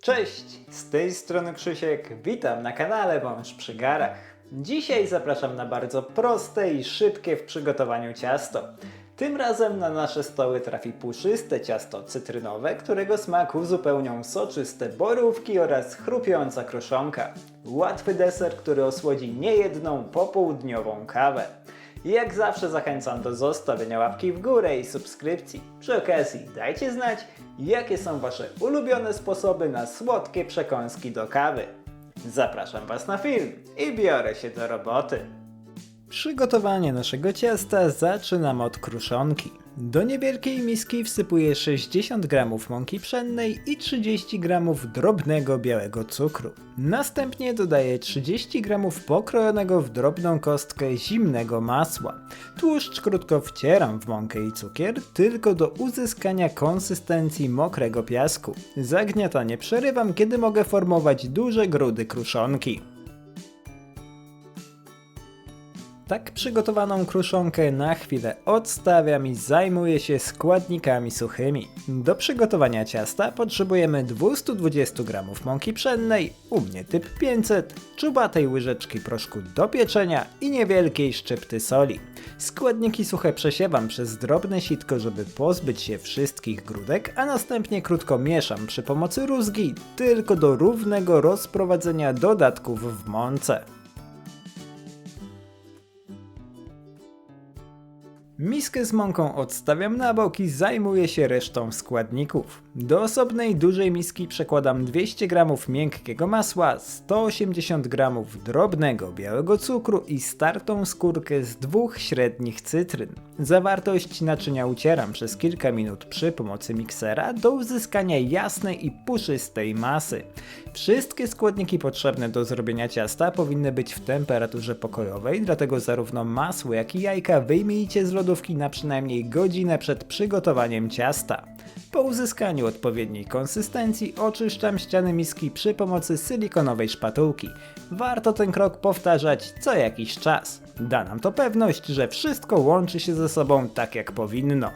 Cześć, z tej strony Krzysiek, witam na kanale Wąż przy garach. Dzisiaj zapraszam na bardzo proste i szybkie w przygotowaniu ciasto. Tym razem na nasze stoły trafi puszyste ciasto cytrynowe, którego smak uzupełnią soczyste borówki oraz chrupiąca kruszonka. Łatwy deser, który osłodzi niejedną popołudniową kawę. Jak zawsze zachęcam do zostawienia łapki w górę i subskrypcji. Przy okazji dajcie znać, jakie są Wasze ulubione sposoby na słodkie przekąski do kawy. Zapraszam Was na film i biorę się do roboty. Przygotowanie naszego ciasta zaczynam od kruszonki. Do niewielkiej miski wsypuję 60 g mąki pszennej i 30 g drobnego białego cukru. Następnie dodaję 30 g pokrojonego w drobną kostkę zimnego masła. Tłuszcz krótko wcieram w mąkę i cukier, tylko do uzyskania konsystencji mokrego piasku. Zagniatanie przerywam, kiedy mogę formować duże grudy kruszonki. Tak przygotowaną kruszonkę na chwilę odstawiam i zajmuję się składnikami suchymi. Do przygotowania ciasta potrzebujemy 220 g mąki pszennej, u mnie typ 500, czubatej łyżeczki proszku do pieczenia i niewielkiej szczypty soli. Składniki suche przesiewam przez drobne sitko, żeby pozbyć się wszystkich grudek, a następnie krótko mieszam przy pomocy rózgi, tylko do równego rozprowadzenia dodatków w mące. Miskę z mąką odstawiam na bok i zajmuję się resztą składników. Do osobnej dużej miski przekładam 200 g miękkiego masła, 180 g drobnego białego cukru i startą skórkę z 2 średnich cytryn. Zawartość naczynia ucieram przez kilka minut przy pomocy miksera do uzyskania jasnej i puszystej masy. Wszystkie składniki potrzebne do zrobienia ciasta powinny być w temperaturze pokojowej, dlatego zarówno masło jak i jajka wyjmijcie z lodówki na przynajmniej godzinę przed przygotowaniem ciasta. Po uzyskaniu odpowiedniej konsystencji oczyszczam ściany miski przy pomocy silikonowej szpatułki. Warto ten krok powtarzać co jakiś czas. Da nam to pewność, że wszystko łączy się ze sobą tak jak powinno.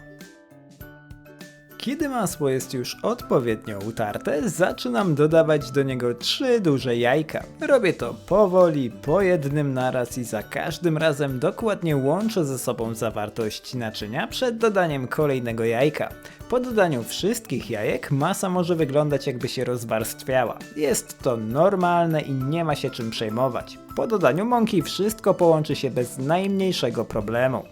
Kiedy masło jest już odpowiednio utarte, zaczynam dodawać do niego 3 duże jajka. Robię to powoli, po jednym naraz i za każdym razem dokładnie łączę ze sobą zawartość naczynia przed dodaniem kolejnego jajka. Po dodaniu wszystkich jajek masa może wyglądać, jakby się rozwarstwiała. Jest to normalne i nie ma się czym przejmować. Po dodaniu mąki wszystko połączy się bez najmniejszego problemu.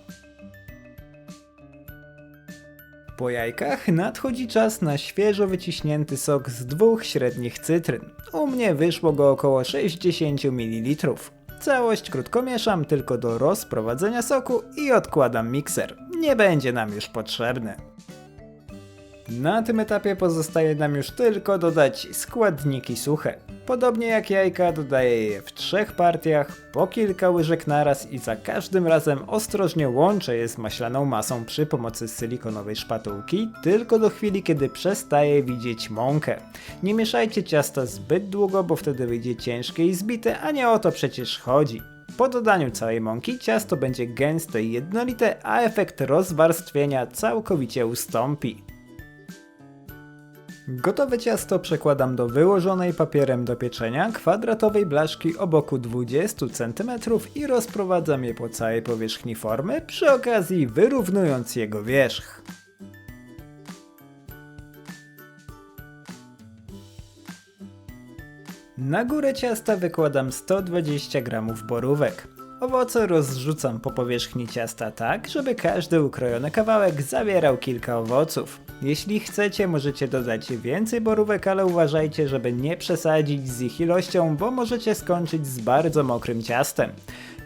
Po jajkach nadchodzi czas na świeżo wyciśnięty sok z 2 średnich cytryn. U mnie wyszło go około 60 ml. Całość krótko mieszam tylko do rozprowadzenia soku i odkładam mikser. Nie będzie nam już potrzebny. Na tym etapie pozostaje nam już tylko dodać składniki suche. Podobnie jak jajka dodaję je w 3 partiach, po kilka łyżek naraz i za każdym razem ostrożnie łączę je z maślaną masą przy pomocy silikonowej szpatułki, tylko do chwili, kiedy przestaje widzieć mąkę. Nie mieszajcie ciasta zbyt długo, bo wtedy wyjdzie ciężkie i zbite, a nie o to przecież chodzi. Po dodaniu całej mąki ciasto będzie gęste i jednolite, a efekt rozwarstwienia całkowicie ustąpi. Gotowe ciasto przekładam do wyłożonej papierem do pieczenia kwadratowej blaszki o boku 20 cm i rozprowadzam je po całej powierzchni formy, przy okazji wyrównując jego wierzch. Na górę ciasta wykładam 120 g borówek. Owoce rozrzucam po powierzchni ciasta tak, żeby każdy ukrojony kawałek zawierał kilka owoców. Jeśli chcecie, możecie dodać więcej borówek, ale uważajcie, żeby nie przesadzić z ich ilością, bo możecie skończyć z bardzo mokrym ciastem.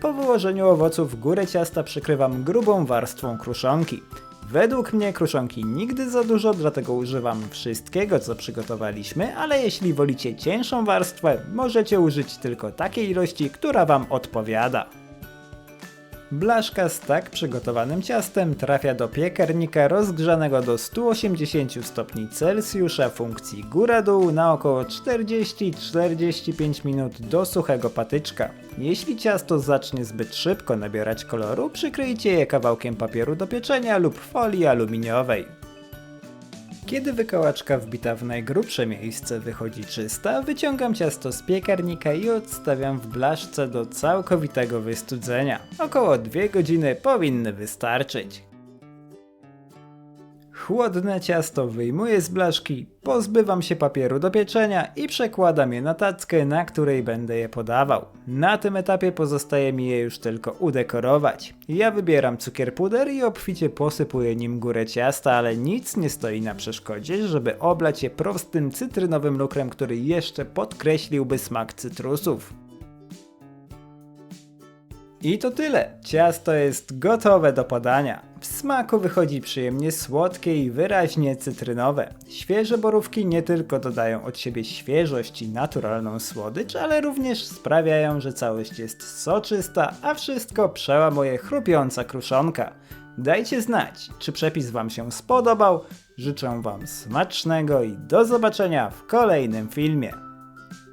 Po wyłożeniu owoców górę ciasta przykrywam grubą warstwą kruszonki. Według mnie kruszonki nigdy za dużo, dlatego używam wszystkiego, co przygotowaliśmy, ale jeśli wolicie cieńszą warstwę, możecie użyć tylko takiej ilości, która Wam odpowiada. Blaszka z tak przygotowanym ciastem trafia do piekarnika rozgrzanego do 180 stopni Celsjusza funkcji góra-dół na około 40-45 minut do suchego patyczka. Jeśli ciasto zacznie zbyt szybko nabierać koloru, przykryjcie je kawałkiem papieru do pieczenia lub folii aluminiowej. Kiedy wykołaczka wbita w najgrubsze miejsce wychodzi czysta, wyciągam ciasto z piekarnika i odstawiam w blaszce do całkowitego wystudzenia. Około 2 godziny powinny wystarczyć. Chłodne ciasto wyjmuję z blaszki, pozbywam się papieru do pieczenia i przekładam je na tackę, na której będę je podawał. Na tym etapie pozostaje mi je już tylko udekorować. Ja wybieram cukier puder i obficie posypuję nim górę ciasta, ale nic nie stoi na przeszkodzie, żeby oblać je prostym cytrynowym lukrem, który jeszcze podkreśliłby smak cytrusów. I to tyle. Ciasto jest gotowe do podania. W smaku wychodzi przyjemnie słodkie i wyraźnie cytrynowe. Świeże borówki nie tylko dodają od siebie świeżość i naturalną słodycz, ale również sprawiają, że całość jest soczysta, a wszystko przełamuje chrupiąca kruszonka. Dajcie znać, czy przepis Wam się spodobał. Życzę Wam smacznego i do zobaczenia w kolejnym filmie.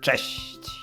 Cześć!